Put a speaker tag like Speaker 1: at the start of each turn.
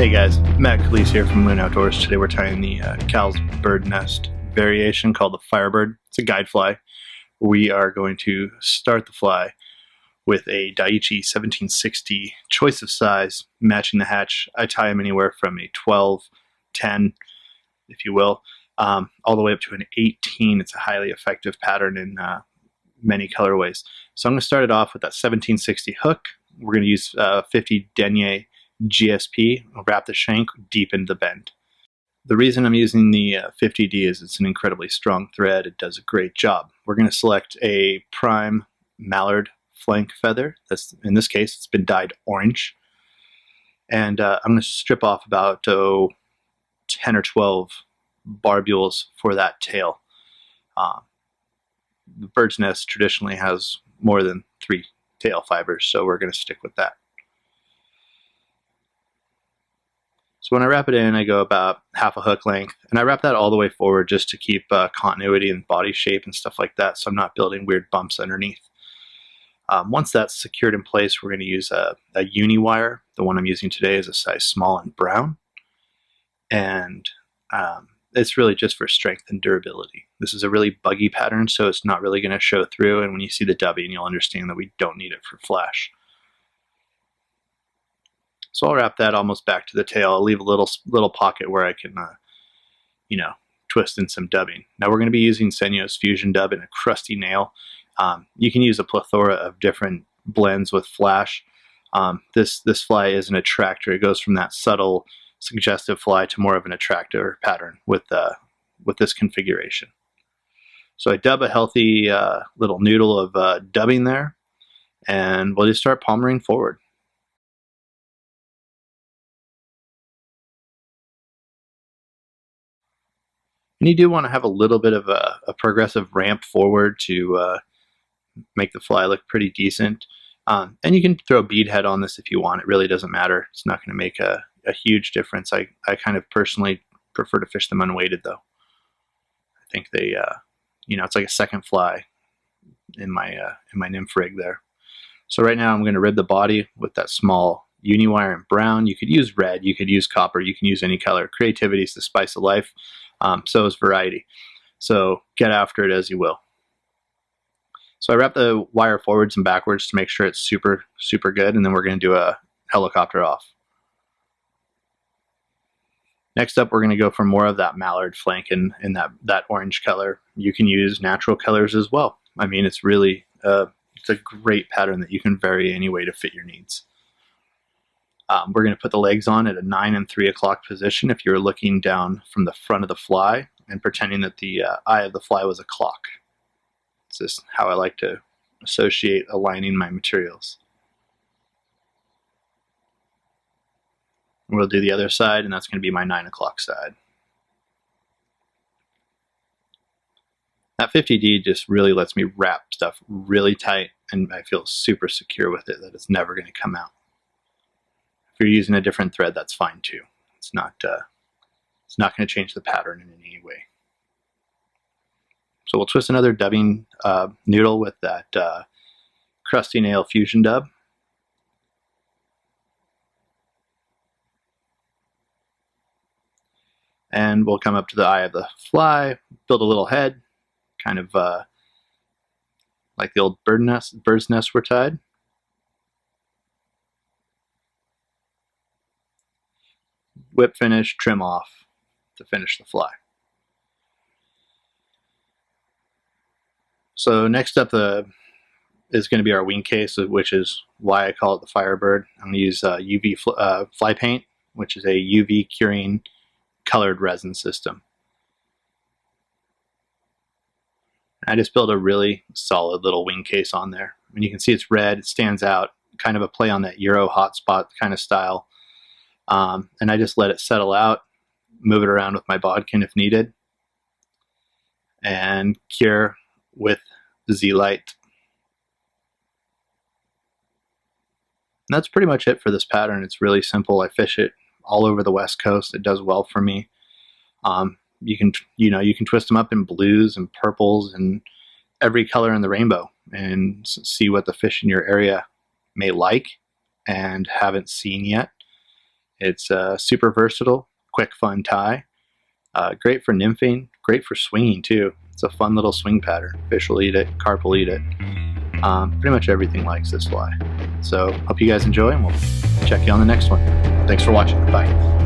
Speaker 1: Hey guys, Matt Calise here from Loon Outdoors. Today we're tying the Cal's bird nest variation called the Firebird. It's a guide fly. We are going to start the fly with a Daiichi 1760 choice of size, matching the hatch. I tie them anywhere from a 12, 10, if you will, all the way up to an 18. It's a highly effective pattern in many colorways. So I'm going to start it off with that 1760 hook. We're going to use 50 denier GSP. I'll wrap the shank deep into the bend. The reason I'm using the 50D is it's an incredibly strong thread. It does a great job. We're going to select a prime mallard flank feather. In this case, it's been dyed orange. And I'm going to strip off about 10 or 12 barbules for that tail. The bird's nest traditionally has more than 3 tail fibers, so we're going to stick with that. So when I wrap it in, I go about half a hook length, and I wrap that all the way forward just to keep continuity and body shape and stuff like that, so I'm not building weird bumps underneath. Once that's secured in place, we're going to use a uni wire. The one I'm using today is a size small and brown, and it's really just for strength and durability. This is a really buggy pattern, so it's not really going to show through, and when you see the dubbing, you'll understand that we don't need it for flash. So I'll wrap that almost back to the tail. I'll leave a little pocket where I can, twist in some dubbing. Now we're going to be using Senyo's Fusion Dub in a crusty nail. You can use a plethora of different blends with flash. This fly is an attractor. It goes from that subtle, suggestive fly to more of an attractor pattern with this configuration. So I dub a healthy little noodle of dubbing there, and we'll just start palmering forward. And you do want to have a little bit of a progressive ramp forward to make the fly look pretty decent. And you can throw a bead head on this if you want. It really doesn't matter. It's not going to make a huge difference. I kind of personally prefer to fish them unweighted, though. I think they, it's like a second fly in my nymph rig there. So right now I'm going to rib the body with that small uni wire in brown. You could use red, you could use copper, you can use any color. Creativity is the spice of life. So is variety. So get after it as you will. So I wrap the wire forwards and backwards to make sure it's super, super good, and then we're going to do a helicopter off. Next up, we're going to go for more of that mallard flank in that orange color. You can use natural colors as well. I mean, it's really it's a great pattern that you can vary any way to fit your needs. We're going to put the legs on at a 9 and 3 o'clock position if you're looking down from the front of the fly and pretending that the eye of the fly was a clock. It's just how I like to associate aligning my materials. We'll do the other side, and that's going to be my 9 o'clock side. That 50D just really lets me wrap stuff really tight, and I feel super secure with it that it's never going to come out. If you're using a different thread, that's fine too. It's not going to change the pattern in any way. So we'll twist another dubbing noodle with that crusty nail fusion dub. And we'll come up to the eye of the fly, build a little head, kind of like the old bird's nest were tied. Whip finish, trim off to finish the fly. So next up is going to be our wing case, which is why I call it the Firebird. I'm going to use UV fly paint, which is a UV curing colored resin system. I just built a really solid little wing case on there. And you can see it's red, it stands out, kind of a play on that Euro hotspot kind of style. And I just let it settle out, move it around with my bodkin if needed, and cure with Z-Light. And that's pretty much it for this pattern. It's really simple. I fish it all over the West Coast. It does well for me. You can twist them up in blues and purples and every color in the rainbow and see what the fish in your area may like and haven't seen yet. It's super versatile, quick, fun tie. Great for nymphing, great for swinging too. It's a fun little swing pattern. Fish will eat it, carp will eat it. Pretty much everything likes this fly. So hope you guys enjoy, and we'll check you on the next one. Thanks for watching. Bye.